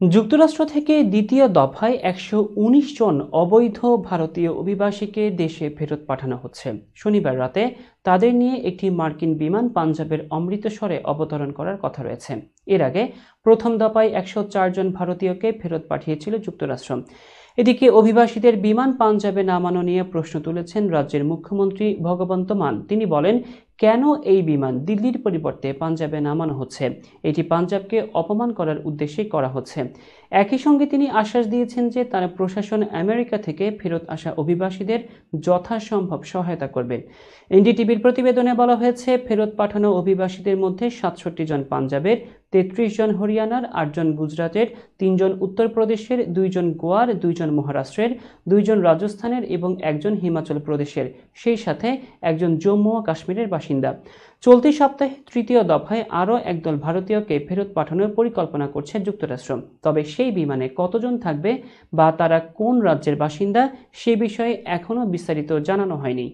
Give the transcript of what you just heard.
যুক্তরাষ্ট্র থেকে দ্বিতীয় দফায় ১১৯ জন অবৈধ ভারতীয় অভিবাসীকে দেশে ফেরত পাঠানো হচ্ছে। শনিবার রাতে তাদের নিয়ে একটি মার্কিন বিমান পাঞ্জাবের অমৃতসরে অবতরণ করার কথা রয়েছে। এর আগে প্রথম দফায় ১০৪ জন ভারতীয়কে ফেরত পাঠিয়েছিল যুক্তরাষ্ট্র। এদিকে অভিবাসীদের বিমান পাঞ্জাবে নামানো নিয়ে প্রশ্ন তুলেছেন রাজ্যের মুখ্যমন্ত্রী ভগবন্ত মান। তিনি বলেন, কেন এই বিমান দিল্লির পরিবর্তে পাঞ্জাবে নামানো হচ্ছে? এটি পাঞ্জাবকে অপমান করার উদ্দেশ্যেই করা হচ্ছে। একই সঙ্গে তিনি আশ্বাস দিয়েছেন যে তার প্রশাসন আমেরিকা থেকে ফেরত আসা অভিবাসীদের যথাসম্ভব সহায়তা করবে। এনডিটিভির প্রতিবেদনে বলা হয়েছে, ফেরত পাঠানো অভিবাসীদের মধ্যে ৬৭ জন পাঞ্জাবের, ৩৩ জন হরিয়ানার, ৮ জন গুজরাটের, ৩ জন উত্তরপ্রদেশের, ২ জন গোয়ার, ২ জন মহারাষ্ট্রের, ২ জন রাজস্থানের এবং ১ জন হিমাচল প্রদেশের, সেই সাথে একজন জম্মু ও কাশ্মীরের বাসিন্দা। চলতি সপ্তাহে তৃতীয় দফায় আরও একদল ভারতীয়কে ফেরত পাঠানোর পরিকল্পনা করছে যুক্তরাষ্ট্র। তবে সেই বিমানে কতজন থাকবে বা তারা কোন রাজ্যের বাসিন্দা সে বিষয়ে এখনও বিস্তারিত জানানো হয়নি।